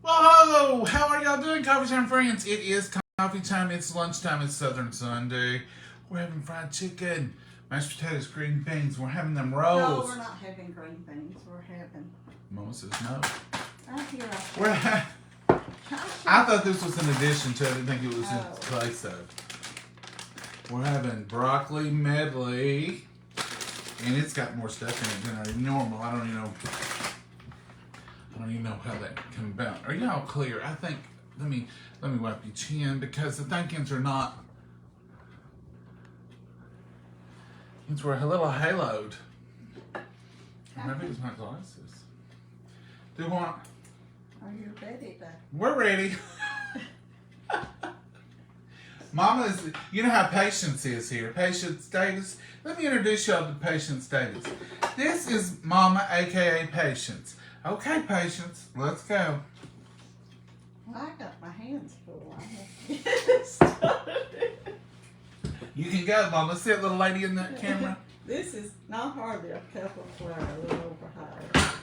Whoa! How are y'all doing, Coffee Time friends? It is coffee time. It's lunchtime. It's Southern Sunday. We're having fried chicken, mashed potatoes, green beans. We're having them No, rolls. we're not having green beans. We're having. Mama says no. Right here. I thought this was an addition to it. I didn't think it was in Oh. place of. We're having broccoli medley, and it's got more stuff in it than our normal. I don't even know how that came about. Are y'all clear? I think, let me wipe your chin because the thinkings are not, it's we're a little haloed. Maybe it's my glasses. Do what? Are you ready to? We're ready. Mama is, you know how Patience is here. Patience Davis. Let me introduce y'all to Patience Davis. This is Mama, aka Patience. Okay, Patience, let's go. Well, I got my hands full. I have to get it started. You can go, Mama. See that little lady in that camera? This is not hardly a cup of flour, a little over half.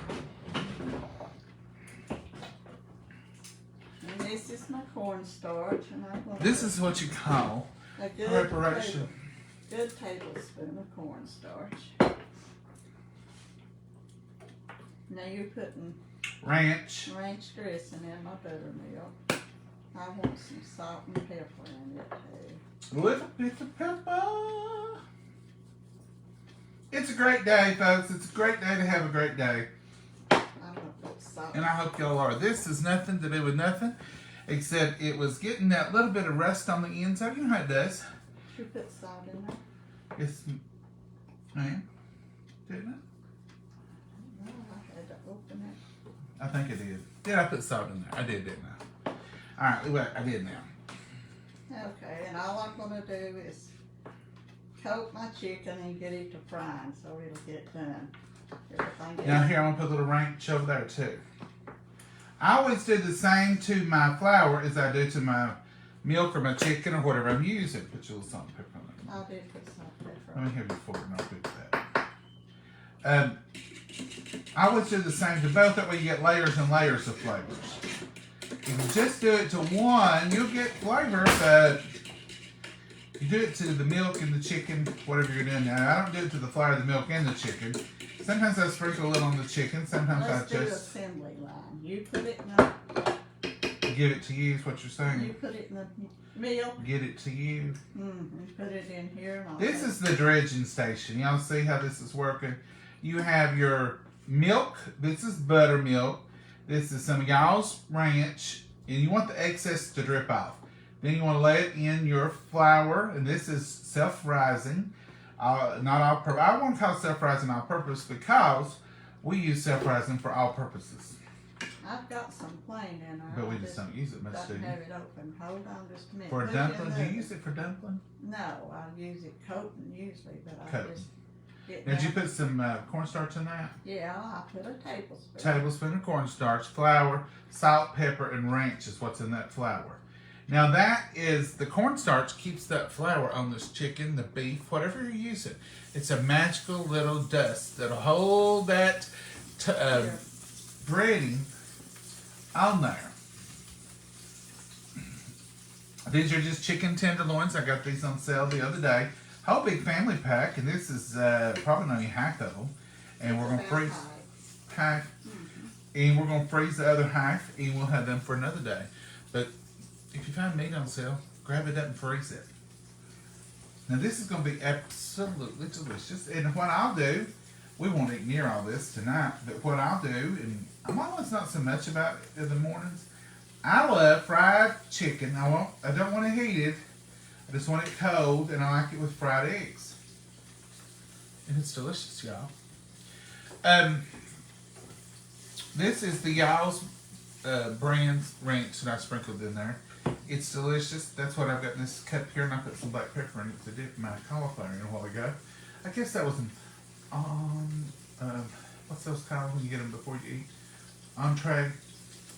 And this is my cornstarch, and I'm going This is what you call a good preparation. good tablespoon of cornstarch. Now you're putting Ranch. ranch dressing in my buttermilk. I want some salt and pepper in it too. A little bit of pepper. It's a great day, folks. It's a great day to have a great day. I'm gonna put salt. And I hope y'all are. This is nothing to do with nothing, except it was getting that little bit of rust on the inside. You know how it does. You put salt in there? It's, man, didn't it? No, I had to open it. I think I did. Did I put salt in there? I did, didn't I? All right, well, I did now. Okay, and all I'm gonna do is coat my chicken and get it to frying so it'll get done. Everything gets Now here, I'm gonna put a little ranch over there too. I always do the same to my flour as I do to my milk or my chicken or whatever I'm using. Put your little salt and pepper on it. I did put salt and pepper Let on me have your fork and I'll do that. I always do the same to both. That way you get layers and layers of flavors. If you just do it to one, you'll get flavor, but you do it to the milk and the chicken, whatever you're doing now. I don't do it to the flour, the milk, and the chicken. Sometimes I sprinkle a little on the chicken. Sometimes Let's I do just assembly line. You put it in the, give it to you, is what you're you saying. put it in the milk. Get it to you. You put it in here and all This that. is the dredging station. Y'all see how this is working? You have your milk. This is buttermilk. This is some of y'all's ranch. And you want the excess to drip off. Then you want to lay it in your flour. And this is self-rising. Not all purpose. I won't call self-rising all purpose because we use self-rising for all purposes. I've got some plain in there. But we I just don't use it much, do don't you? have it open. Hold on just a minute. For a Put it in dumpling? Do you the- use it for dumpling? No, I use it coating usually, but I Coating. just get Did you down- put some cornstarch in that? Yeah, I put a tablespoon. Tablespoon of cornstarch, flour, salt, pepper, and ranch is what's in that flour. Now that is, the cornstarch keeps that flour on this chicken, the beef, whatever you're using. It's a magical little dust that'll hold that Here. breading on there. These are just chicken tenderloins. I got these on sale the other day. Whole big family pack, and this is probably only half of them. And we're gonna About freeze half. half, and we're gonna freeze the other half, and we'll have them for another day. But if you find meat on sale, grab it up and freeze it. Now this is gonna be absolutely delicious. And what I'll do, we won't eat near all this tonight, but what I'll do, and I'm always not so much about it in the mornings. I love fried chicken. I don't want it heated. I just want it cold, and I like it with fried eggs. And it's delicious, y'all. This is the y'all's brand's ranch that I sprinkled in there. It's delicious. That's what I've got in this cup here, and I put some black pepper in it to dip my cauliflower in a while ago. I guess that was an what's those called when you get them before you eat? Entree.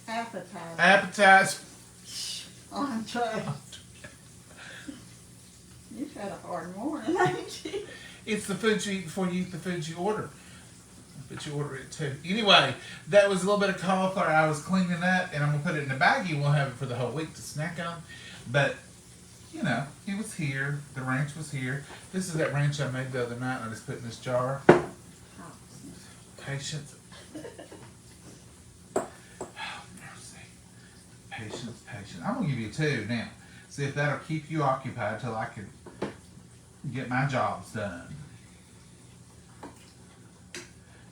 Appetizer. Appetizer. Entree. You've had a hard morning, ain't you? It's the food you eat before you eat the food you order. but you order it too. Anyway, that was a little bit of cauliflower I was cleaning up, and I'm gonna put it in a baggie. We'll have it for the whole week to snack on. But you know, it was here. The ranch was here. This is that ranch I made the other night, and I just put in this jar. Patience. Oh, mercy. Patience. I'm gonna give you 2 now. See if that'll keep you occupied till I can get my jobs done.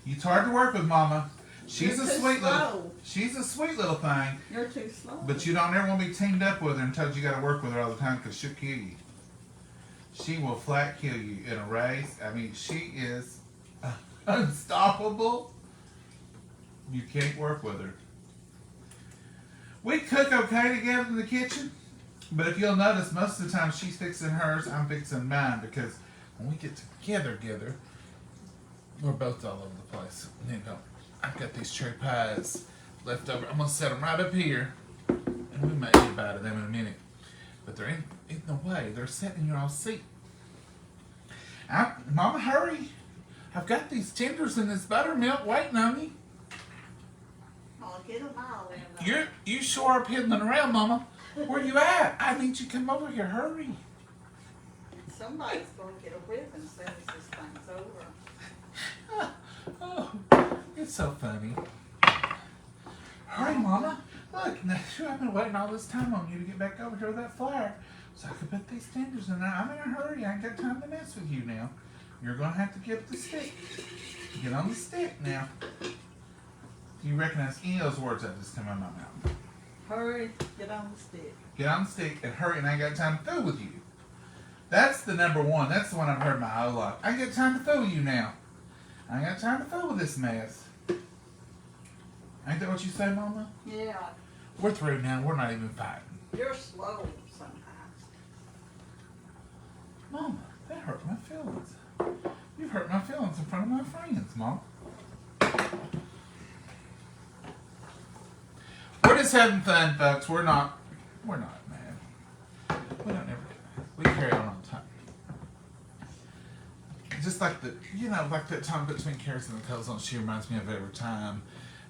It's hard to work with, Mama. She's You're a too sweet little. slow. She's a sweet little thing. You're too slow. But you don't ever want to be teamed up with her and told you got to work with her all the time because she'll kill you. She will flat kill you in a race. I mean, she is unstoppable. You can't work with her. We cook okay together in the kitchen, but if you'll notice, most of the time she's fixing hers, I'm fixing mine, because when we get together, we're both all over the place. You know, I've got these cherry pies left over. I'm gonna set them right up here, and we might eat about them in a minute. But they're in the way. They're sitting in your own seat. Mama, hurry! I've got these tenders and this buttermilk waiting on you. I'll get them all in. You sure are piddling around, Mama. Where you at? I need you to come over here. Hurry. Somebody's going to get a whip as soon as this thing's over. Oh, it's so funny. Hurry, Mama. Look, now, I've been waiting all this time on you to get back over here with that flour so I could put these tenders in there. I'm in a hurry. I ain't got time to mess with you now. You're going to have to get the stick. Get on the stick now. Do you recognize any of those words that just come out of my mouth? Hurry, get on the stick. Get on the stick and hurry, and I ain't got time to fool with you. That's the number one. That's the one I've heard my whole life. I ain't got time to fool with you now. I ain't got time to fool with this mess. Ain't that what you say, Mama? Yeah, We're through now. We're not even fighting. you're slow sometimes. Mama, that hurt my feelings. You hurt my feelings in front of my friends, Mom. We're just having fun, folks. We're not mad. We don't ever. We carry on all the time. Just like like that time between carrots and the coals on. She reminds me of every time.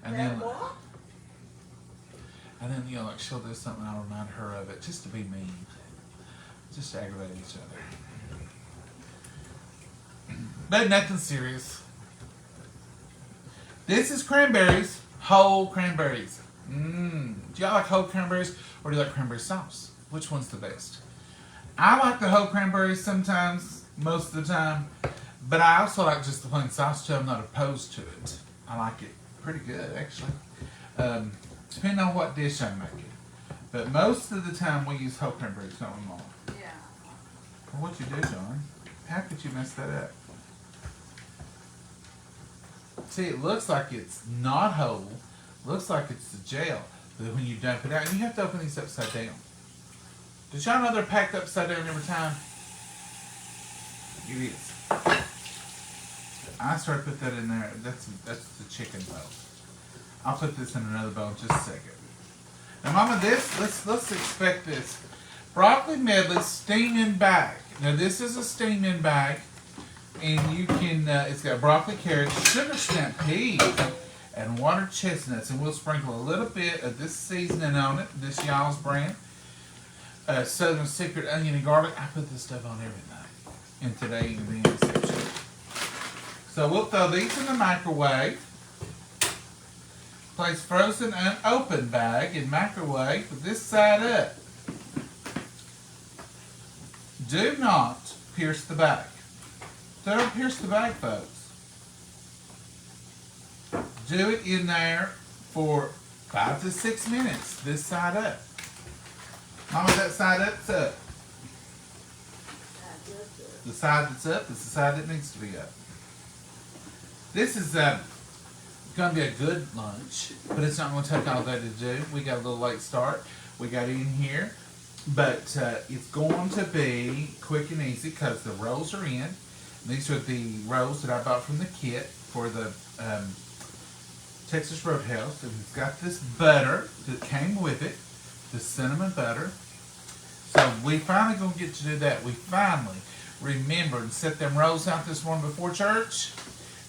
And then, What? and then like she'll do something, I'll remind her of it, just to be mean, just to aggravate each other. But nothing serious. This is cranberries, whole cranberries. Do y'all like whole cranberries, or do you like cranberry sauce? Which one's the best? I like the whole cranberries sometimes, most of the time, but I also like just the plain sauce too. I'm not opposed to it. I like it pretty good, actually. Depending on what dish I'm making. But most of the time we use whole cranberries, don't we, Mom? Yeah. Well, what'd you do, John? How could you mess that up? See, it looks like it's not whole. Looks like it's the gel. But when you dump it out, you have to open these upside down. Did y'all know they're packed upside down every time? It is. I started to put that in there. That's the chicken bowl. I'll put this in another bowl in just a second. Now, Mama, let's expect this. Broccoli medley steaming bag. Now, this is a steaming bag, and you can. It's got broccoli, carrots, sugar snap peas, and water chestnuts, and we'll sprinkle a little bit of this seasoning on it. This y'all's brand. Southern Secret onion and garlic. I put this stuff on every night. And today ain't being an exception. So we'll throw these in the microwave. Place frozen unopened bag in microwave with this side up. Do not pierce the bag. Don't pierce the bag, folks. Do it in there for 5 to 6 minutes. This side up. Mama, that side up's up. The side that's up is the side that needs to be up. This is going to be a good lunch, but it's not going to take all day to do. We got a little late start. We got in here, but it's going to be quick and easy because the rolls are in. These are the rolls that I bought from the kit for the Texas Roadhouse. And it's got this butter that came with it, the cinnamon butter. So we finally going to get to do that. We finally remembered and set them rolls out this morning before church.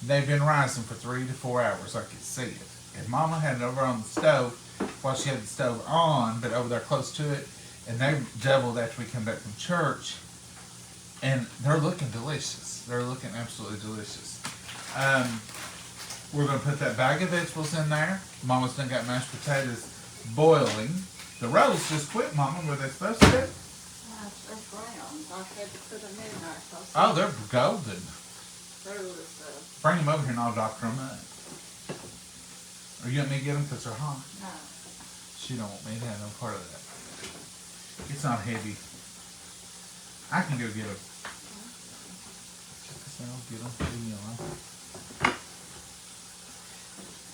They've been rising for 3 to 4 hours, like you see it. And Mama had it over on the stove while she had the stove on, but over there close to it. And they doubled after we come back from church. And they're looking delicious. They're looking absolutely delicious. We're going to put that bag of vegetables in there. Mama's done got mashed potatoes boiling. The rolls just quit, Mama. Were they supposed to? They're brown. I had to put them in there. Oh, they're golden. There was, Bring them over here and I'll doctor them up. Or you want me to get them because they're hot? no. She don't want me to have no part of that. It's not heavy. I can go get them. I'll get them. Leave me alone.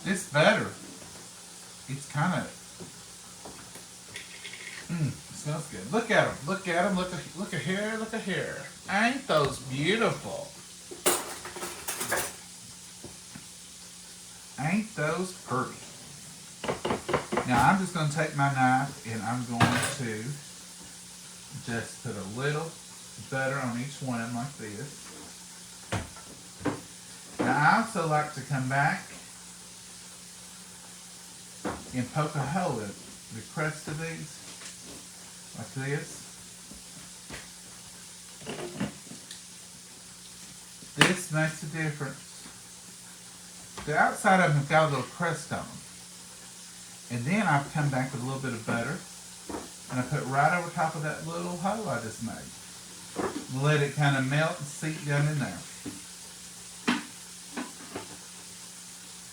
This butter, it's kind of, it smells good. Look at them. Look at them. Look at here. Look at here. Ain't those beautiful? Ain't those pretty? Now I'm just going to take my knife and I'm going to just put a little butter on each one like this. Now I also like to come back and poke a hole in the crust of these like this. This makes a difference. The outside of them have got a little crust on them. And then I've come back with a little bit of butter and I put right over top of that little hole I just made. Let it kind of melt and seep down in there.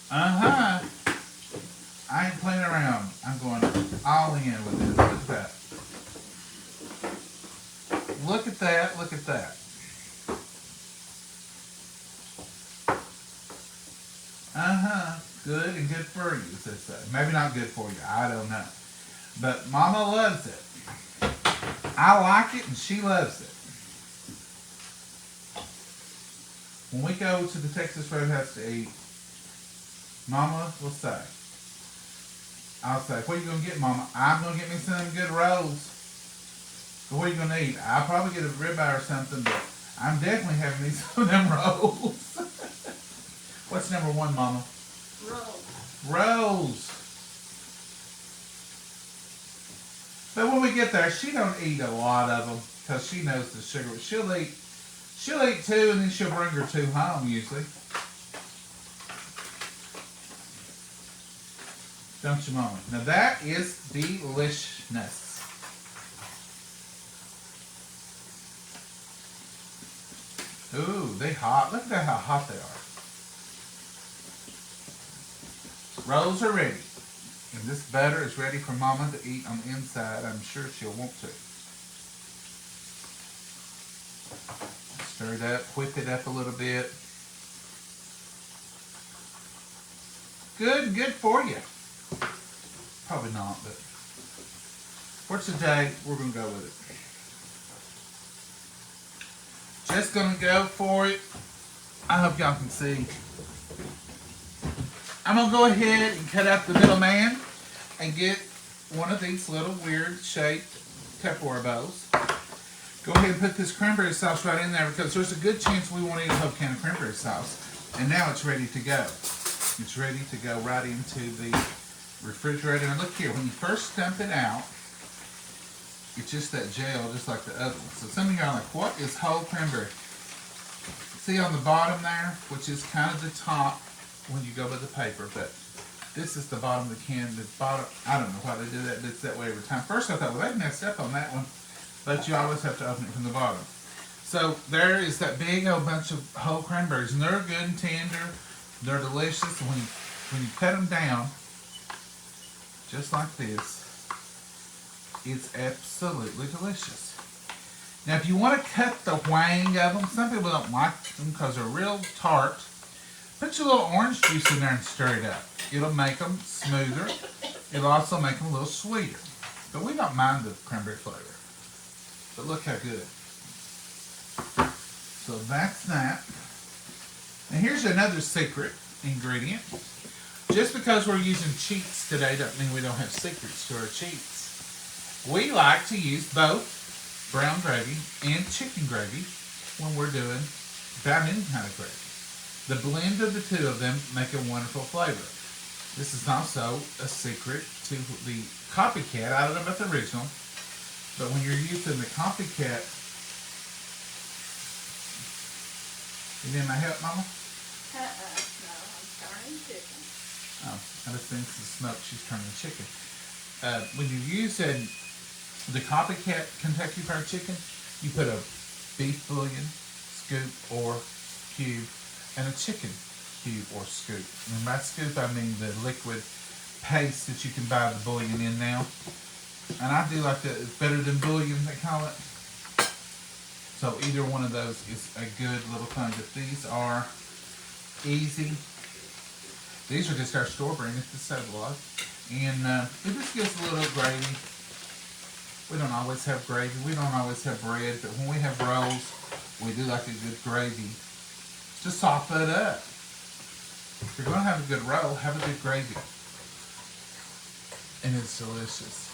I ain't playing around. I'm going all in with this. Look at that. Look at that. Look at that. Good and good for you, as they say. Maybe not good for you. I don't know. But Mama loves it. I like it and she loves it. When we go to the Texas Roadhouse to eat, Mama will say, I'll say, what are you going to get, Mama? I'm going to get me some good rolls. But what are you going to eat? I'll probably get a ribeye or something, but I'm definitely having me some of them rolls. What's number one, Mama? Rolls. Rolls. But when we get there, she don't eat a lot of them because she knows the sugar. She'll eat 2 and then she'll bring her 2 home usually. Don't you, Mama? Now that is deliciousness. Ooh, they hot. Look at how hot they are. Rolls are ready. And this butter is ready for Mama to eat on the inside. I'm sure she'll want to. Stir it up, whip it up a little bit. Good for you. Probably not, but for today, we're going to go with it. Just going to go for it. I hope y'all can see. I'm going to go ahead and cut out the middle man and get one of these little weird shaped Tupperware bowls. Go ahead and put this cranberry sauce right in there because there's a good chance we won't eat a whole can of cranberry sauce. And now it's ready to go. It's ready to go right into the refrigerator. And look here, when you first dump it out, it's just that gel, just like the other one. So some of you are like, what is whole cranberry? See on the bottom there, which is kind of the top when you go by the paper, but this is the bottom of the can. The bottom, I don't know why they do that, but it's that way every time. First I thought, well, they messed up on that one, but you always have to open it from the bottom. So there is that big old bunch of whole cranberries, and they're good and tender. They're delicious. And when you cut them down, just like this, it's absolutely delicious. Now, if you want to cut the wang of them, some people don't like them because they're real tart. Put your little orange juice in there and stir it up. It'll make them smoother. It'll also make them a little sweeter. But we don't mind the cranberry flavor. But look how good. So that's that. And here's another secret ingredient. Just because we're using cheats today doesn't mean we don't have secrets to our cheats. We like to use both brown gravy and chicken gravy when we're doing about any kind of gravy. The blend of the two of them make a wonderful flavor. This is also a secret to the copycat. I don't know about the original, but when you're using the copycat, you need my help, Mama? No, I'm turning chicken. Oh, I just think it's the smoke. She's turning chicken. When you're using the copycat Kentucky Fried Chicken, you put a beef bouillon, scoop or cube, and a chicken cube or scoop. And by scoop, I mean the liquid paste that you can buy the bouillon in now. And I do like that. It's better than bouillon, they call it. So either one of those is a good little thing. But these are easy. These are just our store brand. It's the Save-A-Lot. And it just gives a little gravy. We don't always have gravy. We don't always have bread. But when we have rolls, we do like a good gravy to soften it up. If you're going to have a good roll, have a good gravy. And it's delicious.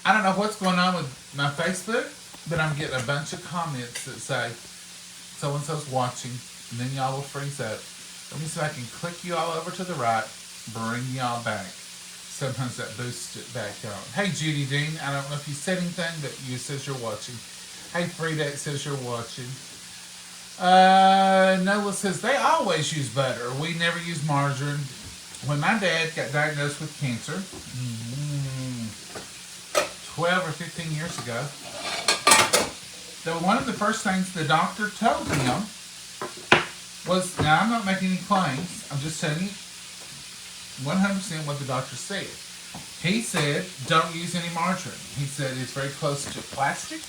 I don't know what's going on with my Facebook, but I'm getting a bunch of comments that say so-and-so's watching, and then y'all will freeze up. Let me see if I can click you all over to the right, bring y'all back. Sometimes that boosts it back on. Hey, Judy Dean, I don't know if you said anything, but you says you're watching. Hey, Frida, it says you're watching. Noah says they always use butter. We never use margarine. When my dad got diagnosed with cancer, 12 or 15 years ago, one of the first things the doctor told him was, now I'm not making any claims, I'm just telling you 100% what the doctor said. He said, don't use any margarine. He said it's very close to plastic.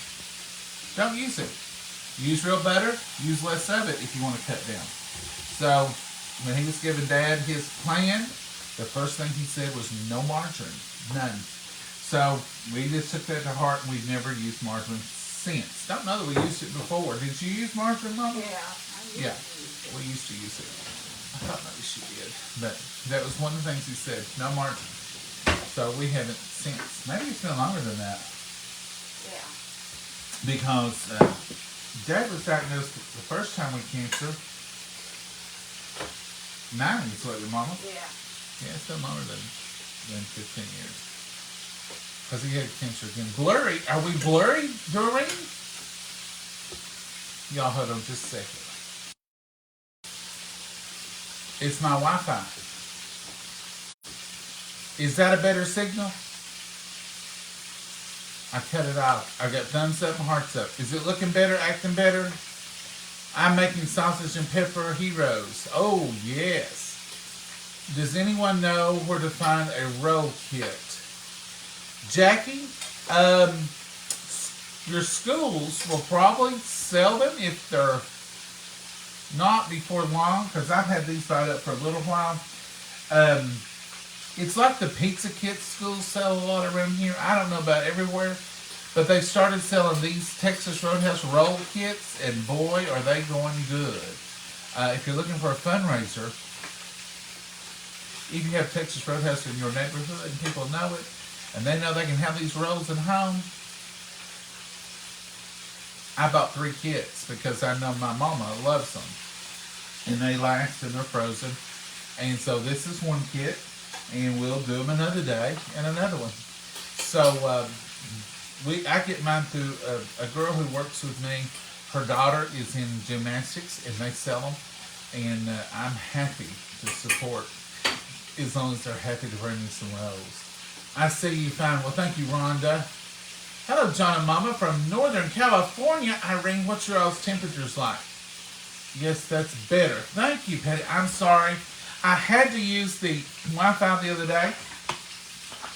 Don't use it. Use real butter, use less of it if you want to cut down. So, when he was giving Dad his plan, the first thing he said was no margarine. None. So, we just took that to heart and we've never used margarine since. Don't know that we used it before. Did you use margarine, Mama? Yeah. We used to use it. I thought maybe she did. But that was one of the things he said, no margarine. So we haven't since. Maybe it's been longer than that. Yeah. Because Dad was diagnosed the first time with cancer 90s, wasn't it, Mama? Yeah. Yeah, it's been longer than 15 years. Because he had cancer again. Blurry. Are we blurry, Doreen? Y'all hold on just a second. It's my Wi-Fi. Is that a better signal? I cut it off. I got thumbs up and hearts up. Is it looking better, acting better? I'm making sausage and pepper heroes. Oh, yes. Does anyone know where to find a roll kit? Jackie, your schools will probably sell them if they're not before long, because I've had these right up for a little while. It's like the pizza kits schools sell a lot around here. I don't know about everywhere, but they started selling these Texas Roadhouse roll kits, and boy, are they going good. If you're looking for a fundraiser, if you have Texas Roadhouse in your neighborhood and people know it, and they know they can have these rolls at home, I bought 3 kits because I know my mama loves them. And they last and they're frozen. And so this is one kit. And we'll do them another day and another one. So I get mine through a girl who works with me. Her daughter is in gymnastics and they sell them. And I'm happy to support as long as they're happy to bring me some rolls. I see you fine. Well, thank you, Rhonda. Hello, John and Mama from Northern California. Irene, what's your all's temperatures like? Yes, that's better. Thank you, Patty. I'm sorry. I had to use the Wi-Fi the other day,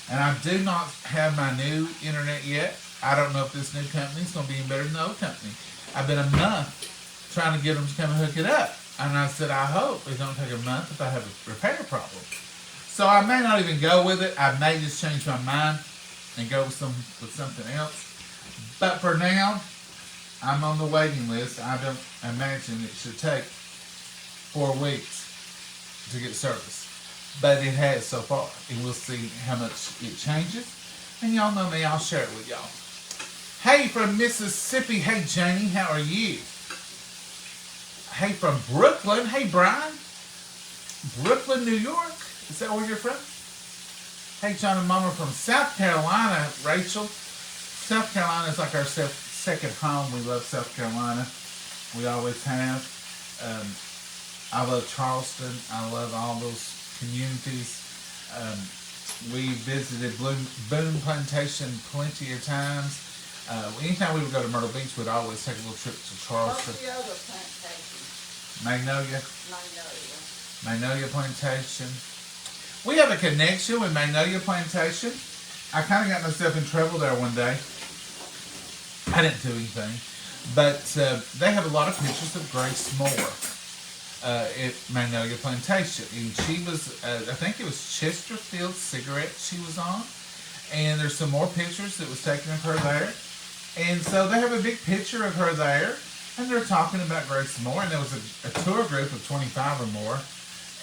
and I do not have my new internet yet. I don't know if this new company is going to be any better than the old company. I've been a month trying to get them to come and hook it up. And I said, I hope it don't take a month if I have a repair problem. So I may not even go with it. I may just change my mind and go with something else. But for now, I'm on the waiting list. I don't imagine it should take 4 weeks to get service. But it has so far. And we'll see how much it changes. And y'all know me, I'll share it with y'all. Hey, from Mississippi. Hey, Janie, how are you? Hey, from Brooklyn. Hey, Brian. Brooklyn, New York. Is that where you're from? Hey, John and Mama from South Carolina. Rachel. South Carolina is like our second home. We love South Carolina. We always have. I love Charleston. I love all those communities. We visited Boone Plantation plenty of times. Anytime we would go to Myrtle Beach, we'd always take a little trip to What's Charleston. the other plantation? Magnolia. Magnolia. Magnolia Plantation. We have a connection with Magnolia Plantation. I kind of got myself in trouble there one day. I didn't do anything. But they have a lot of pictures of Grace Moore at Magnolia Plantation. And she was, I think it was Chesterfield Cigarettes she was on. And there's some more pictures that was taken of her there. And so they have a big picture of her there. And they're talking about Grace Moore. And there was a tour group of 25 or more.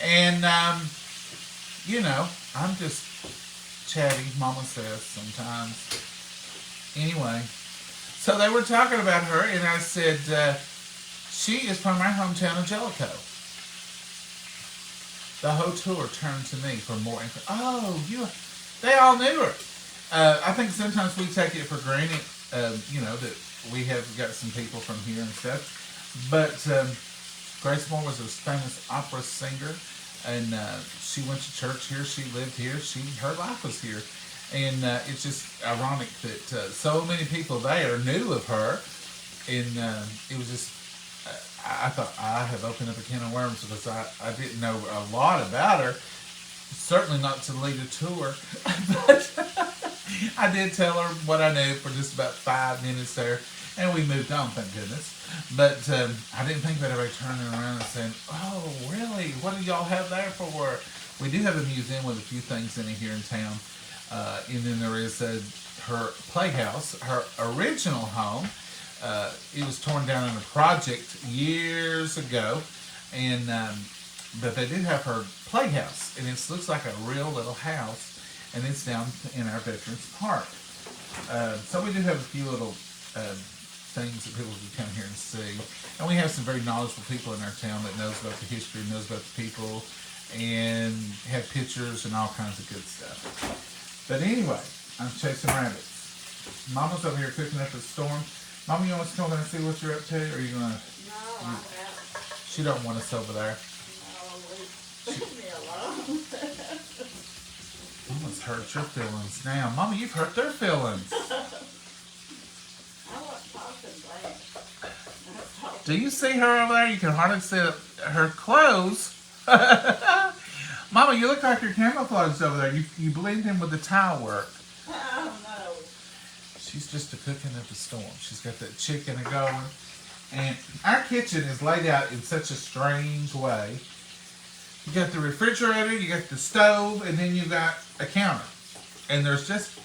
And, you know, I'm just chatty, Mama says sometimes. Anyway, so they were talking about her, and I said, she is from our hometown of Jellicoe. The whole tour turned to me for more info. Oh, they all knew her. I think sometimes we take it for granted, you know, that we have got some people from here and stuff. But Grace Moore was a famous opera singer, and she went to church here. She lived here. Her life was here, and it's just ironic that so many people there knew of her, and it was just. I thought I have opened up a can of worms because I didn't know a lot about her. Certainly not to lead a tour, but I did tell her what I knew for just about 5 minutes there. And we moved on, thank goodness. But I didn't think about everybody turning around and saying, oh, really? What do y'all have there for her? We do have a museum with a few things in it here in town. And then there is her playhouse, her original home. It was torn down in a project years ago. And but they did have her playhouse. And it looks like a real little house. And it's down in our Veterans Park. So we do have a few little things that people can come here and see. And we have some very knowledgeable people in our town that knows about the history, knows about the people, and have pictures and all kinds of good stuff. But anyway, I'm chasing rabbits. Mama's over here cooking up a storm. Mama, you want to come over and see what you're up to? Or are you going to... No, I haven't. She don't want us over there. No, leave me alone. Mama's hurt your feelings now. Mama, you've hurt their feelings. Do you see her over there? You can hardly see her clothes. Mama, you look like you're camouflaged over there. You blend in with the tile work. Oh, no. She's just a cooking up a storm. She's got that chicken going. And our kitchen is laid out in such a strange way. You got the refrigerator, you got the stove, and then you got a counter. And there's just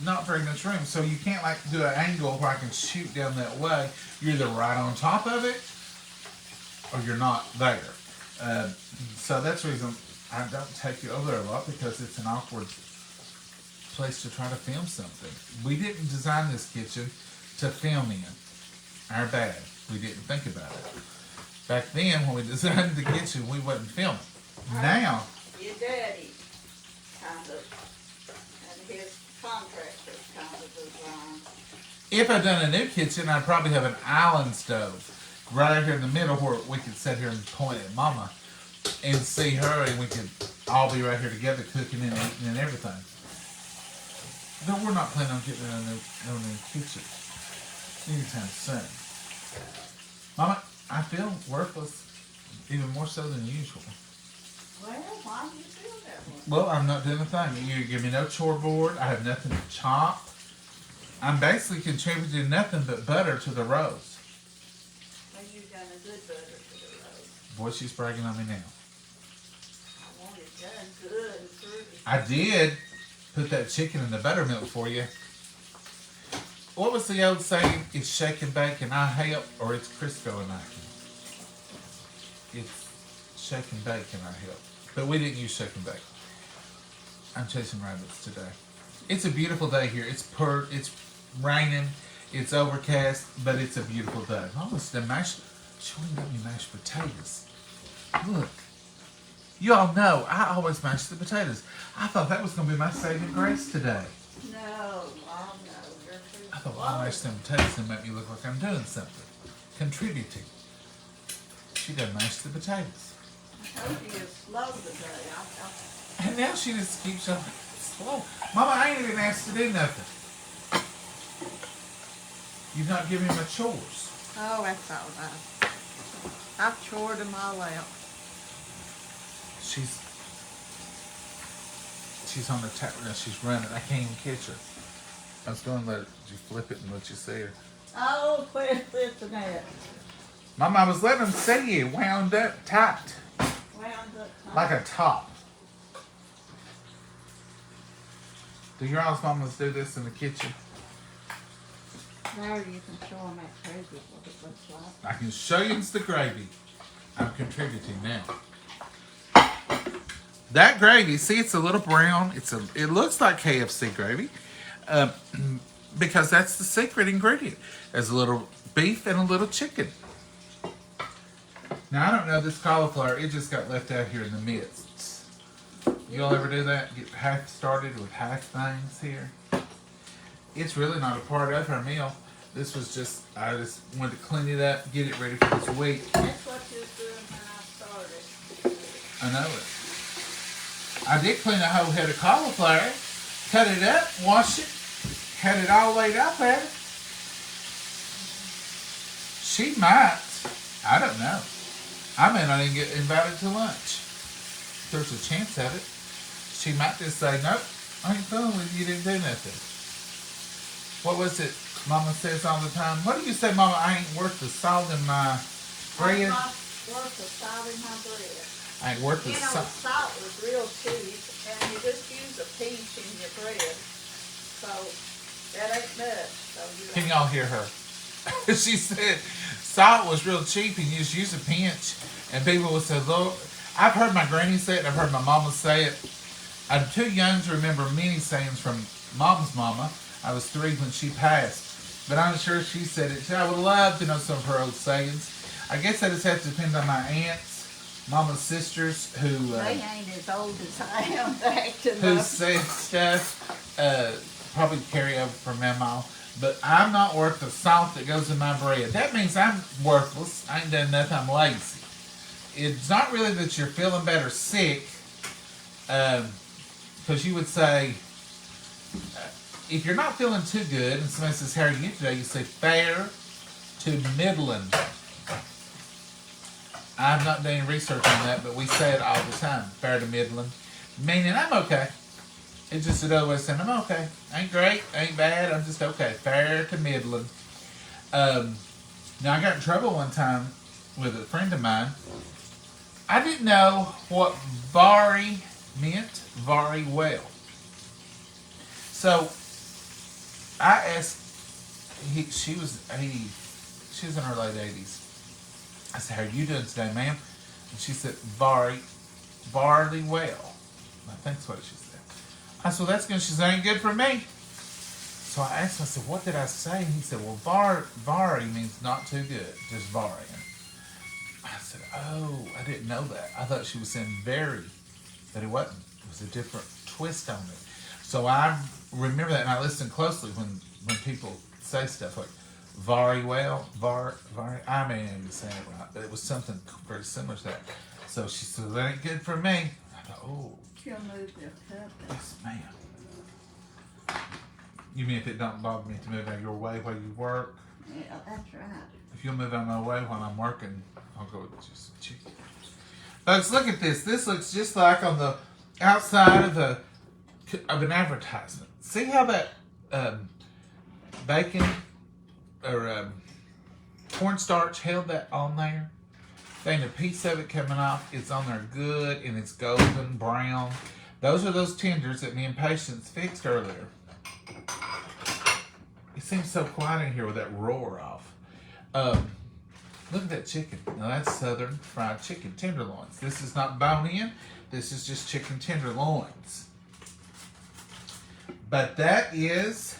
not very much room. So you can't like do an angle where I can shoot down that way. You're either right on top of it or you're not there. So that's the reason I don't take you over there a lot, because it's an awkward place to try to film something. We didn't design this kitchen to film in. Our bad. We didn't think about it. Back then, when we designed the kitchen, we wasn't filming. Now, Your daddy kind of, and his contractors kind of designed. if I'd done a new kitchen, I'd probably have an island stove right out here in the middle where we could sit here and point at Mama and see her, and we could all be right here together cooking and eating and everything. But we're not planning on getting a new kitchen anytime soon. Mama, I feel worthless, even more so than usual. Well, why do you feel that way? Well, I'm not doing a thing. You give me no chore board. I have nothing to chop. I'm basically contributing nothing but butter to the roast. Well, you've done a good butter for the roast. Boy, she's bragging on me now. I want it done good and fruity. I did put that chicken in the buttermilk for you. What was the old saying? It's shake and bake and I help, or it's Crisco and I can. It's shake and bake and I help. But we didn't use shake and bake. I'm chasing rabbits today. It's a beautiful day here. It's raining, it's overcast, but it's a beautiful day. Almost the She wouldn't got me mashed potatoes. Look. You all know I always mash the potatoes. I thought that was going to be my saving grace today. No, Mom, no. You're too I thought, slow. well, I'll mash them potatoes and make me look like I'm doing something. Contributing. She done mashed the potatoes. I told you you're slow today. And now she just keeps on slow. Mama, I ain't even asked to do nothing. You've not given me my chores. Oh, that's all right. I've chored them all out. She's on the tap now. She's running. I can't even catch her. I was going to let you flip it and let you see her. Oh, quit flipping that. Mama, I was letting them see you wound up tight Wound up tight. like a top. Do your all's mamas do this in the kitchen? There you can show them that crazy what it looks like. I can show you it's the gravy. I'm contributing now. That gravy, see, it's a little brown. It looks like KFC gravy, because that's the secret ingredient. There's a little beef and a little chicken. Now I don't know this cauliflower. It just got left out here in the midst. Y'all ever do that? Get half started with half things here. It's really not a part of her meal. This was just, I just wanted to clean it up, get it ready for this week. That's what you was doing when I started. I know it. I did clean a whole head of cauliflower, cut it up, wash it, had it all laid out there. She might, I don't know. I may not even get invited to lunch. There's a chance of it. She might just say, nope, I ain't fooling with you, you didn't do nothing. What was it Mama says all the time? What do you say, Mama? I ain't worth the salt in my bread? I'm not worth the salt in my bread. I ain't worth the You know, salt. salt was real cheap, and you just use a pinch in your bread. So, that ain't much. So you Can y'all hear her? She said salt was real cheap and you just use a pinch. And people would say, look, I've heard my granny say it and I've heard my mama say it. I'm too young to remember many sayings from Mom's mama. I was 3 when she passed. But I'm sure she said it. I would love to know some of her old sayings. I guess I just have to depend on my aunts, Mama's sisters, who They ain't as old as I am, acting who up. said stuff, probably carry over from Mama. But I'm not worth the salt that goes in my bread. That means I'm worthless. I ain't done nothing. I'm lazy. It's not really that you're feeling bad or sick, because you would say, if you're not feeling too good, and somebody says, how are you today? You say, fair to middling. I've not done any research on that, but we say it all the time, fair to middling. Meaning I'm okay. It's just another way of saying I'm okay. Ain't great, ain't bad, I'm just okay. Fair to middling. Now I got in trouble one time with a friend of mine. I didn't know what very meant very well. So I asked, she was in her late 80s. I said, how are you doing today, ma'am? And she said, very well. I think that's what she said. I said, well, that's good. She said, ain't good for me. So I asked him, I said, what did I say? And he said, well, very means not too good, just very. I said, oh, I didn't know that. I thought she was saying very, but it wasn't. It was a different twist on it. So I remember that, and I listen closely when people say stuff like very well, very. I may not even say it right, but it was something very similar to that. So she said, that ain't good for me. I thought, oh. She'll move your cup. Yes, ma'am. You mean if it don't bother me to move out of your way while you work? Yeah, that's right. If you'll move out of my way while I'm working, I'll go with just chicken. Folks, look at this. This looks just like on the outside of an advertisement. See how that bacon or cornstarch held that on there? Then a piece of it coming off, it's on there good and it's golden brown. Those are those tenders that me and Patience fixed earlier. It seems so quiet in here with that roar off. Look at that chicken. Now that's Southern fried chicken tenderloins. This is not bone-in. This is just chicken tenderloins. But that is,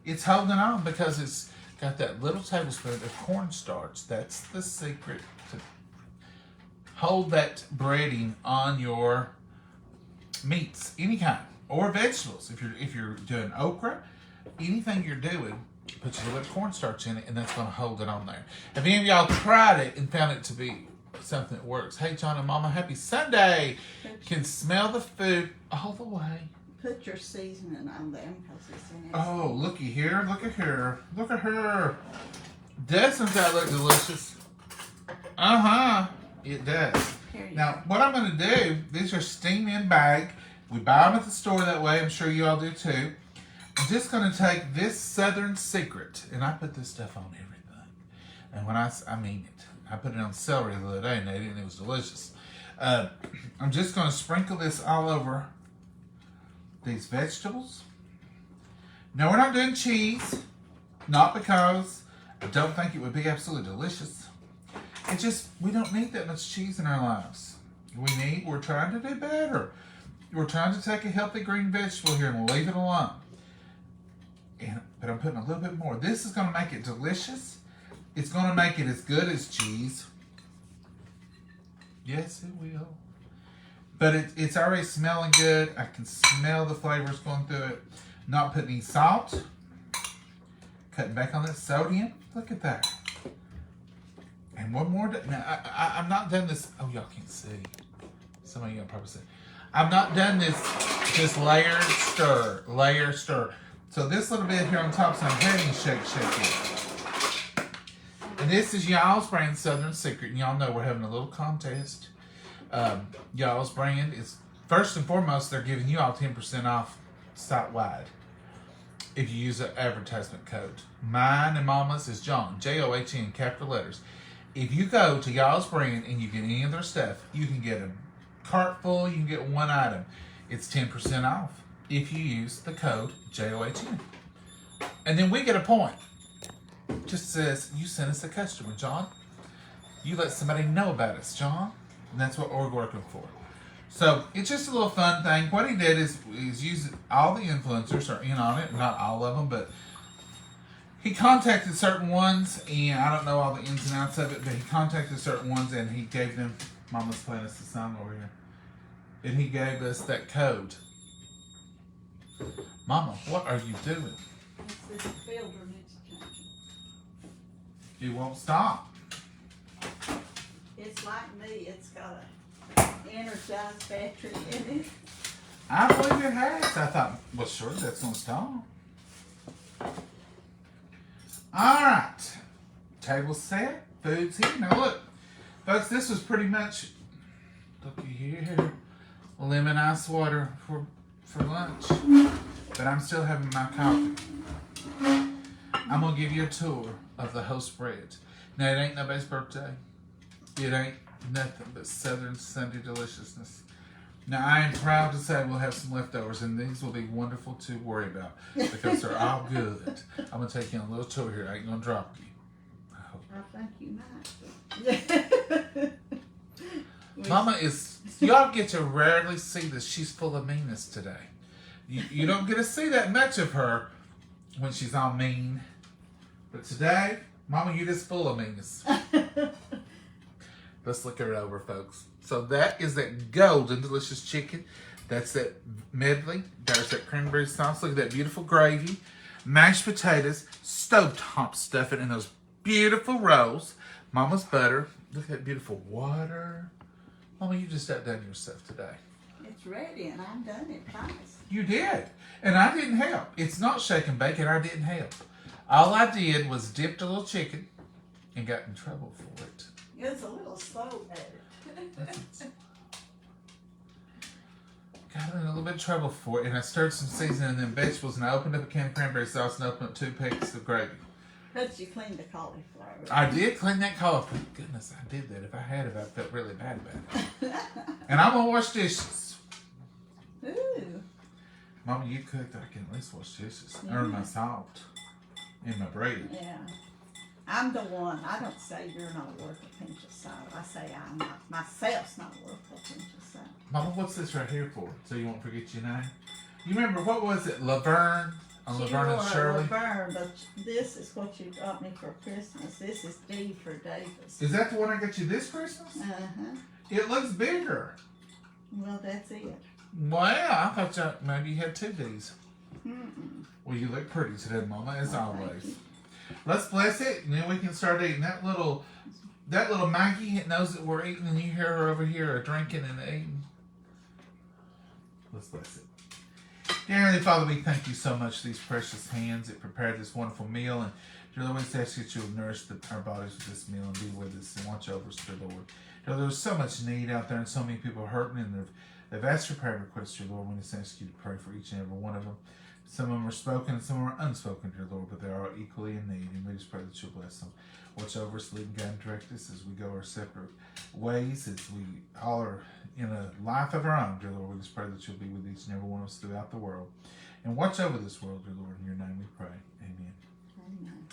it's holding on because it's got that little tablespoon of cornstarch. That's the secret to hold that breading on your meats, any kind, or vegetables. If you're doing okra, anything you're doing, put a little bit of cornstarch in it, and that's going to hold it on there. Have any of y'all tried it and found it to be something that works? Hey, John and Mama, happy Sunday! Can smell the food all the way. Put your seasoning on them because it's in it. Oh, looky here! Look at her! Look at her! Doesn't that look delicious? It does. Now, what I'm going to do, these are steam-in bag. We buy them at the store that way. I'm sure you all do too. I'm just going to take this Southern Secret, and I put this stuff on everything. And when I mean it. I put it on celery the other day and ate it, and it was delicious. I'm just going to sprinkle this all over these vegetables. No, we're not doing cheese. Not because I don't think it would be absolutely delicious. It's just, we don't need that much cheese in our lives. We're trying to do better. We're trying to take a healthy green vegetable here and we'll leave it alone. But I'm putting a little bit more. This is going to make it delicious. It's going to make it as good as cheese. Yes, it will. But it's already smelling good. I can smell the flavors going through it. Not putting any salt. Cutting back on that sodium. Look at that. And one more. Now, I'm not done this. Oh, y'all can't see. Some of y'all probably see. I've not done this layer stir. So this little bit here on top, so I'm heading shake it. And this is y'all's brand Southern Secret. And y'all know we're having a little contest. Y'all's brand is, first and foremost, they're giving you all 10% off site-wide if you use an advertisement code. Mine and Mama's is John, John, capital letters. If you go to y'all's brand and you get any of their stuff, you can get a cart full, you can get one item. It's 10% off if you use the code JOHN. And then we get a point. Just says, you sent us a customer, John. You let somebody know about us, John. And that's what we're working for. So it's just a little fun thing. What he did is use all the influencers are in on it. Not all of them, but he contacted certain ones, and I don't know all the ins and outs of it, but he contacted certain ones and he gave them, Mama's playing us a song over here, and he gave us that code. Mama, what are you doing? This filter needs changing. You won't stop. It's like me. It's got an energized battery in it. I believe it has. I thought, well, sure, that's going to stop. All right. Table set. Food's here. Now, look. Folks, this was pretty much, looky here, lemon ice water for lunch. But I'm still having my coffee. I'm going to give you a tour of the whole spread. Now, it ain't nobody's birthday. It ain't nothing but Southern Sunday deliciousness. Now, I am proud to say we'll have some leftovers, and these will be wonderful to worry about because they're all good. I'm going to take you on a little tour here. I ain't going to drop you. I think you might. Mama is, y'all get to rarely see this. She's full of meanness today. You don't get to see that much of her when she's all mean. But today, Mama, you're just full of meanness. Let's look her over, folks. So that is that golden delicious chicken. That's that medley. There's that cranberry sauce. Look at that beautiful gravy. Mashed potatoes. Stovetop stuffing. And those beautiful rolls. Mama's butter. Look at that beautiful water. Mama, you just outdone yourself today. It's ready and I've done it twice. You did. And I didn't help. It's not shake and bake and I didn't help. All I did was dipped a little chicken and got in trouble for it. It was a little slow at it. Got in a little bit of trouble for it, and I stirred some seasoning in them vegetables, and I opened up a can of cranberry sauce and opened up 2 packets of gravy. But you cleaned the cauliflower. I did clean that cauliflower. Thank goodness I did that. If I had, I felt really bad about it. And I'm gonna wash dishes. Ooh. Mama, you cooked. I can at least wash dishes. Earn my salt in my bread. Yeah. I'm the one. I don't say you're not worth a pinch of salt. I say I'm not. Myself's not worth a pinch of salt. Mama, what's this right here for? So you won't forget your name? You remember, what was it? Laverne On Laverne and Shirley. Laverne, but this is what you got me for Christmas. This is D for Davis. Is that the one I got you this Christmas? Uh-huh. It looks bigger. Well, that's it. Wow, I thought maybe you had 2 D's. Mm-mm. Well, you look pretty today, Mama, as Oh, thank always. you. Let's bless it, and then we can start eating. That little Maggie that knows that we're eating, and you hear her over here drinking and eating. Let's bless it. Dear Heavenly Father, we thank you so much for these precious hands that prepared this wonderful meal. And dear Lord, we just ask that you will nourish our bodies with this meal and be with us and watch over us, dear Lord. Dear Lord, there's so much need out there and so many people hurting, and they've asked for prayer requests, dear Lord. We just ask you to pray for each and every one of them. Some of them are spoken and some are unspoken, dear Lord, but they are equally in need, and we just pray that you'll bless them. Watch over us, lead and guide and direct us as we go our separate ways, as we all are in a life of our own, dear Lord. We just pray that you'll be with each and every one of us throughout the world. And watch over this world, dear Lord. In your name we pray. Amen. Amen.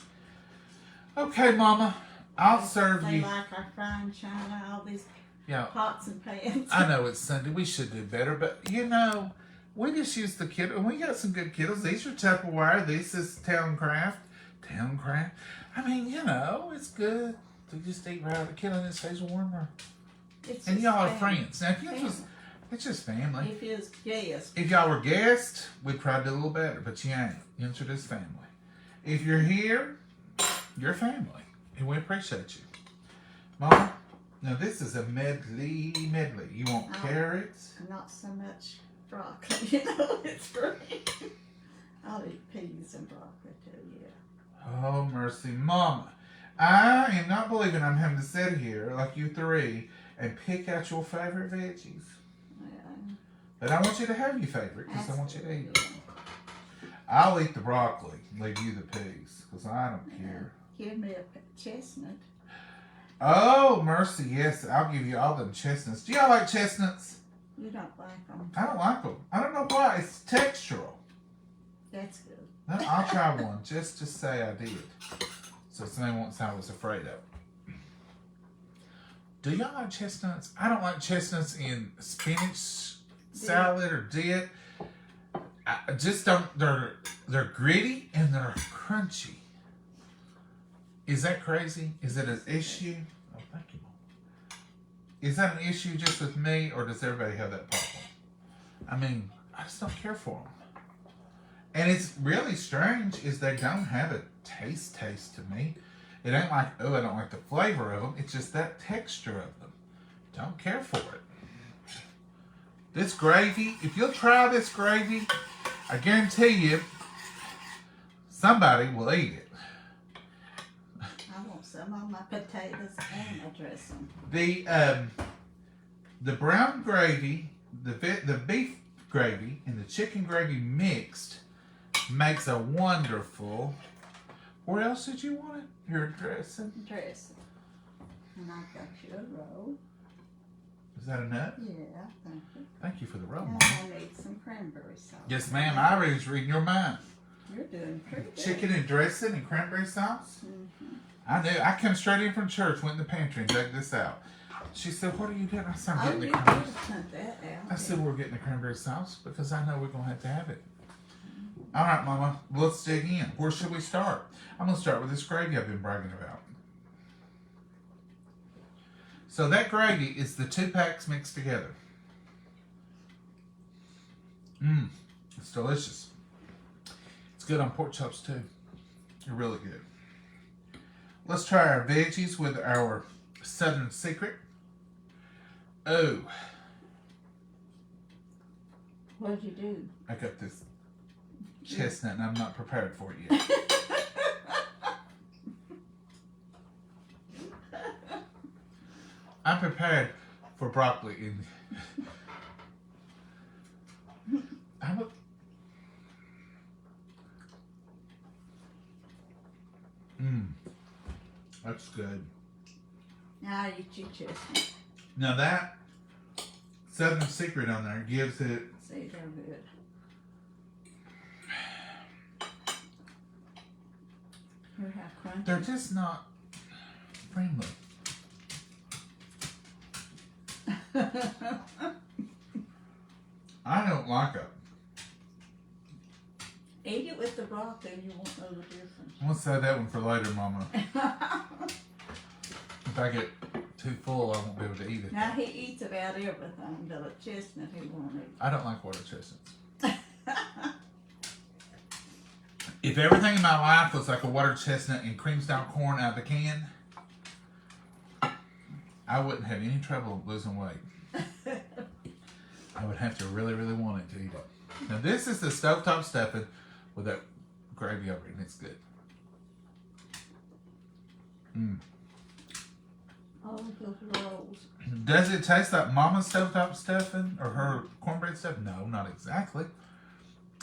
Okay, Mama. I'll serve They you. like our frying china, all these Yeah, pots and pans. I know it's Sunday. We should do better, but you know, we just use the kit, and we got some good kettles. These are Tupperware. This is Towncraft. Towncraft. I mean, you know, it's good to just eat right out of the kettle and it stays warmer. It's And just y'all are family. friends. Now, if you just, it's just family. If it's guests, If y'all were guests, we'd probably do a little better, but you ain't. You're just family. If you're here, you're family, and we appreciate you. Mama, now this is a medley. You want Oh. carrots? not so much broccoli. You know, it's great. I'll eat peas and broccoli too, yeah. Oh, mercy. Mama, I am not believing I'm having to sit here like you three and pick out your favorite veggies. Yeah. But I want you to have your favorite because I want you to eat it. Yeah. I'll eat the broccoli, leave you the peas because I don't care. Give me a chestnut. Oh, mercy, yes. I'll give you all them chestnuts. Do y'all like chestnuts? You don't like them. I don't like them. I don't know why. It's textural. That's good. No, I'll try one just to say I did. So somebody won't say I was afraid of it. Do y'all like chestnuts? I don't like chestnuts in spinach salad or dip. I just don't. They're gritty and they're crunchy. Is that crazy? Is it an issue? Oh, thank you, Mom. Is that an issue just with me, or does everybody have that problem? I mean, I just don't care for them. And it's really strange is they don't have a taste to me. It ain't like, oh, I don't like the flavor of them. It's just that texture of them. Don't care for it. This gravy, if you'll try this gravy, I guarantee you, somebody will eat it. I want some of my potatoes and my dressing. The brown gravy, the beef gravy, and the chicken gravy mixed makes a wonderful. Where else did you want it? Your dressing. Dressing. And I got you a roll. Is that enough? Yeah, thank you. Thank you for the roll, And Mama. I need some cranberry sauce. Yes, ma'am. I was reading your mind. You're doing pretty good. Chicken and dressing and cranberry sauce. Mm-hmm. I knew. I came straight in from church, went in the pantry, and dug this out. She said, "What are you doing?" I said, "I'm Oh, getting you the did cranberry." hunt that out. I said, "We're getting the cranberry sauce because I know we're gonna have to have it." All right, Mama. Let's dig in. Where should we start? I'm gonna start with this gravy I've been bragging about. So that gravy is the 2 packs mixed together. It's delicious. It's good on pork chops too. They're really good. Let's try our veggies with our Southern Secret. Oh, What'd you do? I got this chestnut and I'm not prepared for it yet. I'm prepared for broccoli and I'm a, that's good. Now I eat your chestnut. Now that Southern Secret on there gives it See, they're good. Hear how crunchy. they're just not friendly. I don't like it. Eat it with the broth and you won't know the difference. We'll save that one for later, Mama. If I get too full, I won't be able to eat it. Now he eats about everything, but a chestnut he won't eat. I don't like water chestnuts. If everything in my life was like a water chestnut and cream style corn out of the can, I wouldn't have any trouble losing weight. I would have to really, really want it to eat it. Now this is the stovetop stuffing with that gravy over it, and it's good. Oh, those rolls. Does it taste like Mama's stovetop stuffing or her cornbread stuff? No, not exactly.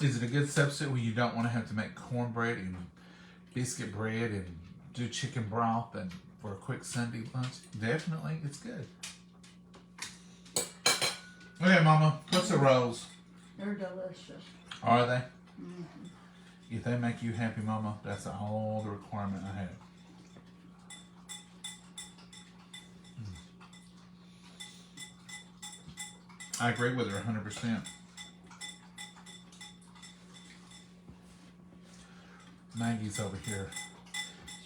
Is it a good substitute when you don't want to have to make cornbread and biscuit bread and do chicken broth and for a quick Sunday lunch? Definitely, it's good. Okay, Mama, what's the rolls? They're delicious. Are they? Mm-hmm. If they make you happy, Mama, that's all the requirement I have. I agree with her 100%. Maggie's over here.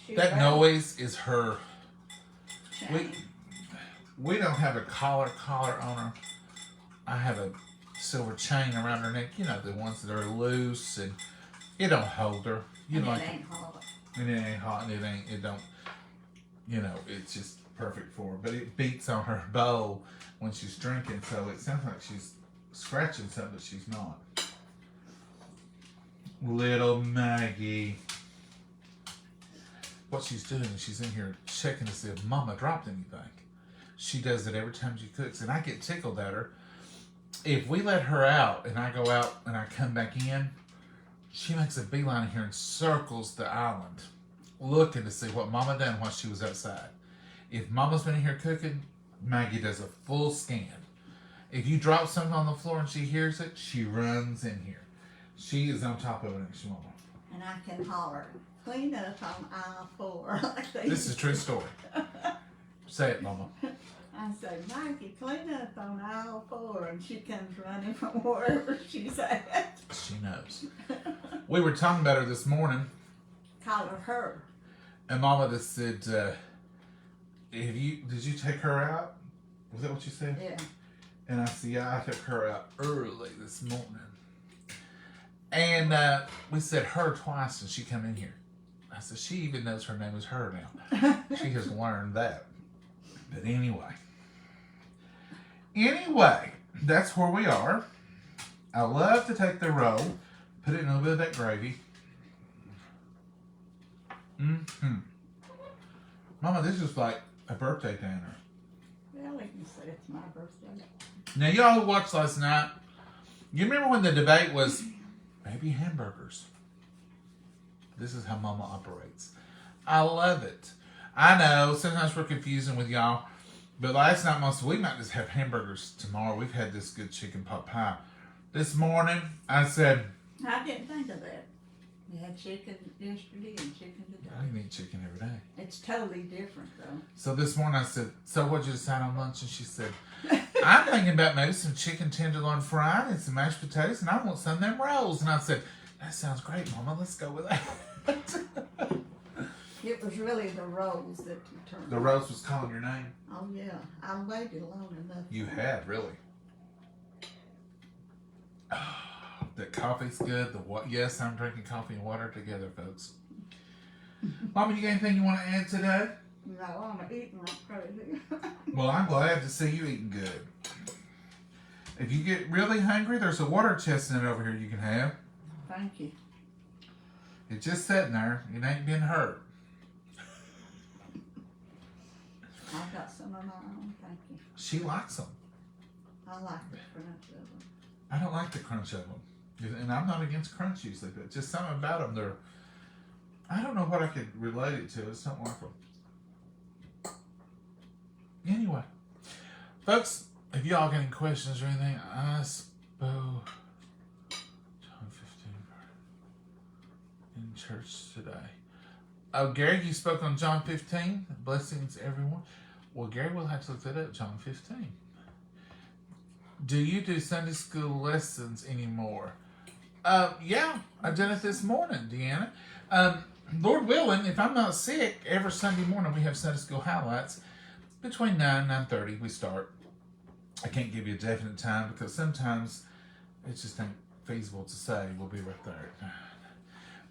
She That wrapped noise is her. chain. We don't have a collar on her. I have a silver chain around her neck. You know, the ones that are loose and it don't hold her. You And know, it like, ain't hot. and it ain't hot and it don't, you know, it's just perfect for her. But it beats on her bowl when she's drinking, so it sounds like she's scratching something, but she's not. Little Maggie. What she's doing is she's in here checking to see if Mama dropped anything. She does it every time she cooks, and I get tickled at her. If we let her out and I go out and I come back in, she makes a beeline here and circles the island, looking to see what Mama done while she was outside. If Mama's been in here cooking, Maggie does a full scan. If you drop something on the floor and she hears it, she runs in here. She is on top of it, ain't she, Mama? And I can holler, clean up on aisle 4. Like they This is a true story. Say it, Mama. I say, Mikey, clean up on aisle 4, and she comes running from wherever she's at. She knows. We were talking about her this morning, Call her. and Mama just said, did you take her out? Was that what you said? Yeah. And I said, yeah, I took her out early this morning. And we said her twice and she come in here. I said, she even knows her name is her now. She has learned that. But anyway, that's where we are. I love to take the roll, put it in a little bit of that gravy. Mama, this is like a birthday dinner. Well, we can say it's my birthday. Now, y'all who watched last night, you remember when the debate was maybe hamburgers? This is how Mama operates. I love it. I know sometimes we're confusing with y'all, but last night we might just have hamburgers tomorrow. We've had this good chicken pot pie. This morning, I said, I didn't think of that. We had chicken yesterday and chicken today. I didn't eat chicken every day. It's totally different, though. So this morning I said, so what'd you decide on lunch? And she said, I'm thinking about maybe some chicken tenderloin fried and some mashed potatoes, and I want some of them rolls. And I said, that sounds great, Mama. Let's go with that. It was really the rolls that determined. The roast was calling your name. Oh, yeah. I waited long enough. You had, really. The coffee's good. Yes, I'm drinking coffee and water together, folks. Mama, you got anything you want to add today? No, I'm eating like crazy. Well, I'm glad to see you eating good. If you get really hungry, there's a water chestnut over here you can have. Thank you. It's just sitting there. It ain't been hurt. I've got some of my own. Thank you. She likes them. I like the crunch of them. I don't like the crunch of them. And I'm not against crunch usually, but just something about them, I don't know what I could relate it to. It's not like them. Anyway, folks, if y'all got any questions or anything, I spoke John 15 in church today. Oh, Gary, you spoke on John 15. Blessings, everyone. Well, Gary, we'll have to look that up. John 15. Do you do Sunday school lessons anymore? Yeah, I done it this morning, Deanna. Lord willing, if I'm not sick, every Sunday morning we have Sunday school highlights. Between 9 and 9:30 we start. I can't give you a definite time because sometimes it's just ain't feasible to say we'll be right there at 9.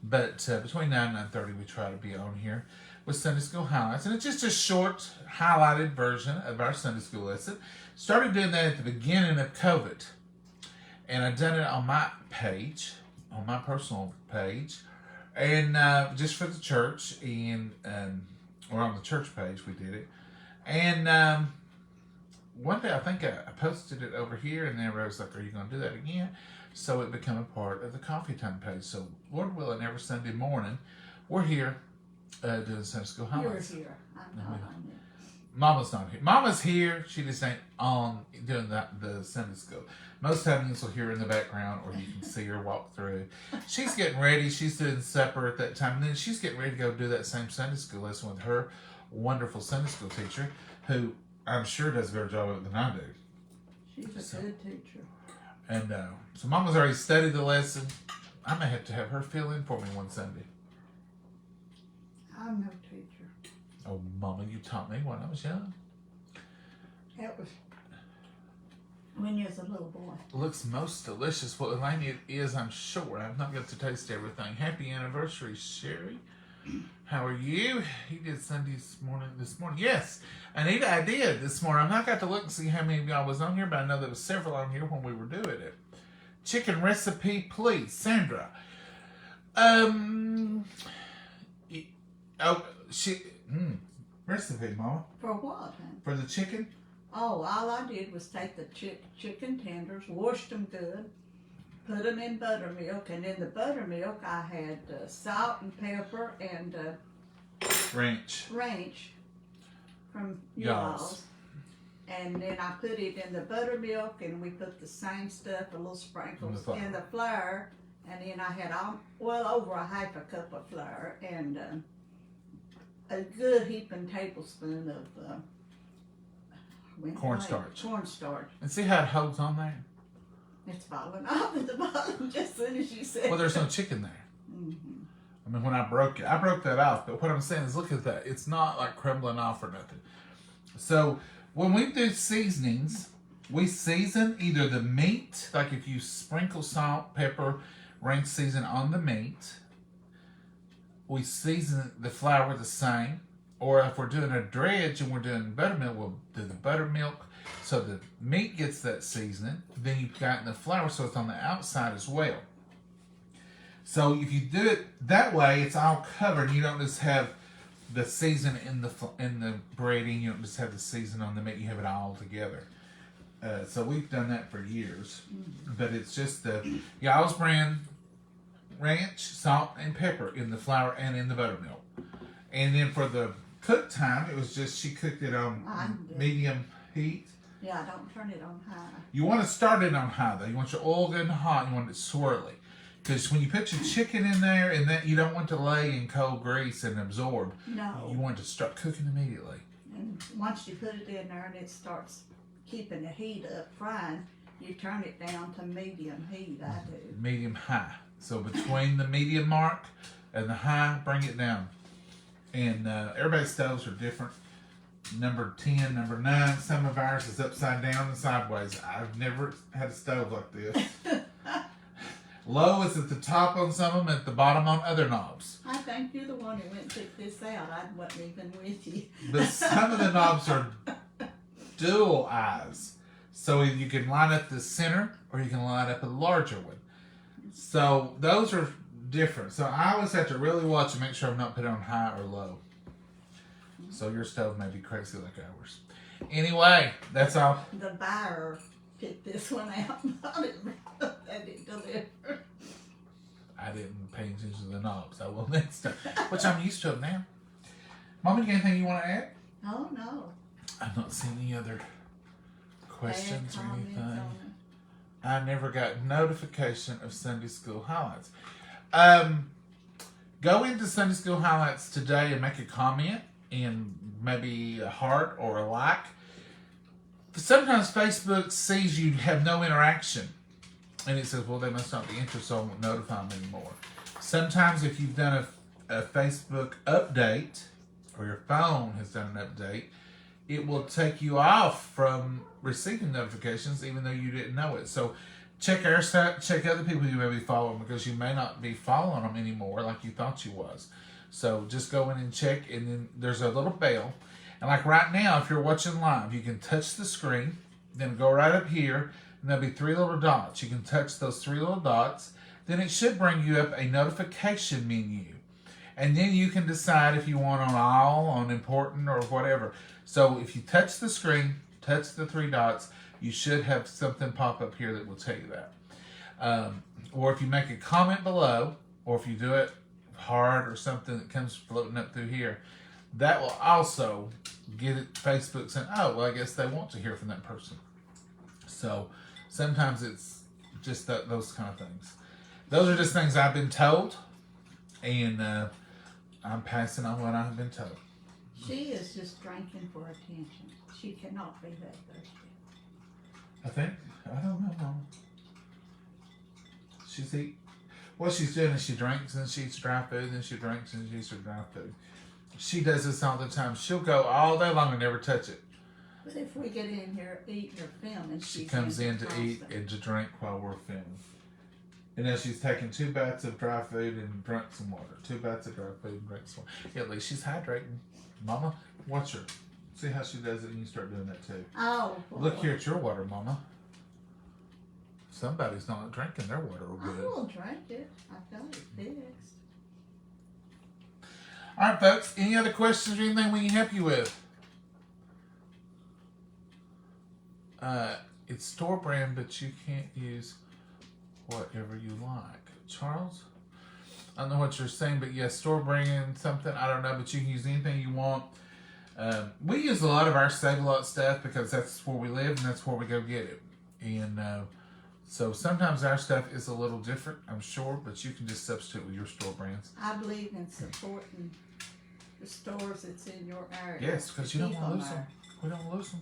But between 9 and 9:30 we try to be on here with Sunday school highlights. And it's just a short, highlighted version of our Sunday school lesson. Started doing that at the beginning of COVID. And I've done it on my page, on my personal page. And just for the church, and or on the church page we did it. And one day I think I posted it over here, and then everybody was like, "Are you going to do that again?" So it became a part of the Coffee Time page. So Lord willing, every Sunday morning, we're here doing Sunday school highlights. You're here. I'm not on it. Mama's not here. Mama's here. She just ain't on doing the Sunday school. Most times you'll hear her in the background, or you can see her walk through. She's getting ready. She's doing supper at that time. And then she's getting ready to go do that same Sunday school lesson with her wonderful Sunday school teacher, who I'm sure does a better job of it than I do. She's a good teacher. And so Mama's already studied the lesson. I may have to have her fill in for me one Sunday. I'm no teacher. Oh, Mama, you taught me when I was young. That was when you was a little boy. Looks most delicious. Well, Elaine, it is, I'm sure. I've not got to taste everything. Happy anniversary, Sherry. How are you? He did Sunday this morning. Yes, Anita, I did this morning. I've not got to look and see how many of y'all was on here, but I know there was several on here when we were doing it. Chicken recipe, please, Sandra. Recipe, Mama. For what, honey? For the chicken? Oh, all I did was take the chicken tenders, washed them good, put them in buttermilk, and in the buttermilk I had salt and pepper and Ranch. From Y'all's. y'all's. And then I put it in the buttermilk, and we put the same stuff, a little sprinkles in the flour, and then I had over a half a cup of flour and a good heaping tablespoon of Cornstarch. Cornstarch. And see how it holds on there? It's falling off at the bottom just as soon as you said. Well, there's no chicken there. Mm-hmm. I mean, when I broke that off. But what I'm saying is, look at that. It's not like crumbling off or nothing. So when we do seasonings, we season either the meat, like if you sprinkle salt, pepper, ranch season on the meat. We season the flour the same. Or if we're doing a dredge and we're doing buttermilk, we'll do the buttermilk so the meat gets that seasoning. Then you've got the flour so it's on the outside as well. So if you do it that way, it's all covered. You don't just have the season in the breading. You don't just have the season on the meat. You have it all together. So we've done that for years. But it's just the Y'all's brand ranch, salt, and pepper in the flour and in the buttermilk. And then for the cook time, it was just she cooked it on medium heat. Yeah, don't turn it on high. You want to start it on high though. You want your oil getting hot. You want it swirly, because when you put your chicken in there, and that you don't want to lay in cold grease and absorb. No. You want it to start cooking immediately. And once you put it in there and it starts keeping the heat up, frying, you turn it down to medium heat. I do. Medium high. So between the medium mark and the high, bring it down. And everybody's stoves are different. Number 10, number 9, some of ours is upside down and sideways. I've never had a stove like this. Low is at the top on some of them, at the bottom on other knobs. I think you're the one who went and took this out. I wasn't even with you. But some of the knobs are dual eyes. So you can line up the center or you can line up a larger one. So those are different. So I always have to really watch and make sure I'm not putting it on high or low. So your stove may be crazy like ours. Anyway, that's all. The buyer picked this one out. I didn't deliver. I didn't pay attention to the knobs. I will next time. Which I'm used to it now. Mama, you got anything you want to add? Oh, no. I've not seen any other questions or Comments anything. on I never got notification of Sunday School Highlights. Go into Sunday School Highlights today and make a comment and maybe a heart or a like. Sometimes Facebook sees you have no interaction. and it says, well, they must not be interested, so I won't notify them anymore. Sometimes if you've done a Facebook update, or your phone has done an update, it will take you off from receiving notifications even though you didn't know it. So check our site, check other people you may be following, because you may not be following them anymore like you thought you was. So just go in and check, and then there's a little bell. And like right now, if you're watching live, you can touch the screen, then go right up here, and there'll be 3 little dots. You can touch those 3 little dots, then it should bring you up a notification menu. And then you can decide if you want on all, on important, or whatever. So if you touch the screen, touch the 3 dots, you should have something pop up here that will tell you that. Or if you make a comment below, or if you do it hard or something that comes floating up through here, that will also get it, Facebook saying, oh, well, I guess they want to hear from that person. So sometimes it's just those kind of things. Those are just things I've been told, and I'm passing on what I've been told. She is just drinking for attention. She cannot be that thirsty. I don't know, Mom. What she's doing is she drinks and she eats dry food, and she drinks and she eats her dry food. She does this all the time. She'll go all day long and never touch it. But if we get in here eating or filming, She comes in to eat and to drink while we're filming. And then she's taken 2 bites of dry food and drunk some water. 2 bites of dry food and drink some water. Yeah, at least she's hydrating. Mama, watch her. See how she does it, and you start doing that too. Oh, boy. Look here at your water, Mama. Somebody's not drinking their water real I good. will drink it. I've got it fixed. All right, folks. Any other questions or anything we can help you with? It's store brand, but you can't use whatever you like. Charles? I don't know what you're saying, but yes, store brand something. I don't know, but you can use anything you want. We use a lot of our Save-A-Lot stuff because that's where we live and that's where we go get it. And so sometimes our stuff is a little different, I'm sure, but you can just substitute with your store brands. I believe in supporting the stores that's in your area. Yes, because you don't Keep want to them lose them. there. We don't lose them.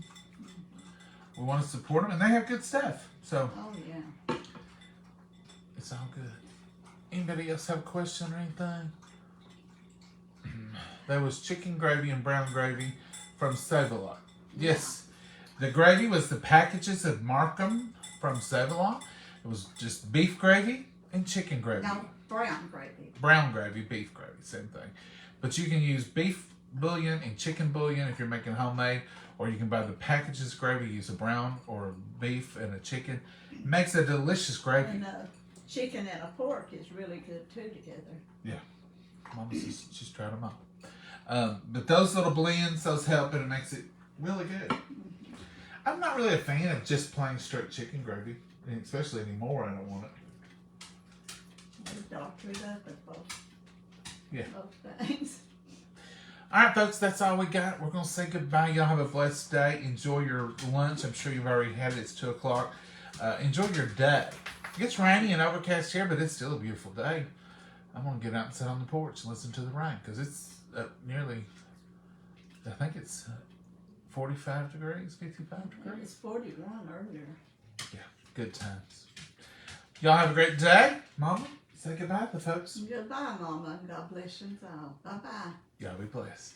We want to support them, and they have good stuff. So Oh, yeah. it's all good. Anybody else have a question or anything? There was chicken gravy and brown gravy from Save-A-Lot. Yes, the gravy was the packages of Markham from Save-A-Lot. It was just beef gravy and chicken gravy. No, brown gravy. Brown gravy, beef gravy, same thing. But you can use beef bouillon and chicken bouillon if you're making homemade, or you can buy the packages gravy, use a brown or a beef and a chicken. It makes a delicious gravy. And chicken and a pork is really good too together. Yeah, Mama says she's tried them all. But those little blends, those help, and it makes it really good. I'm not really a fan of just plain straight chicken gravy, and especially anymore. I don't want it. We doctor it up with both. Yeah. Both things. All right, folks, that's all we got. We're going to say goodbye. Y'all have a blessed day. Enjoy your lunch. I'm sure you've already had it. It's 2 o'clock. Enjoy your day. It gets rainy and overcast here, but it's still a beautiful day. I'm going to get out and sit on the porch and listen to the rain because it's nearly, I think it's 45 degrees, 55 It degrees. was 41 earlier. Yeah, good times. Y'all have a great day. Mama, say goodbye to the folks. Goodbye, Mama. God bless you all. Bye-bye. Y'all be blessed.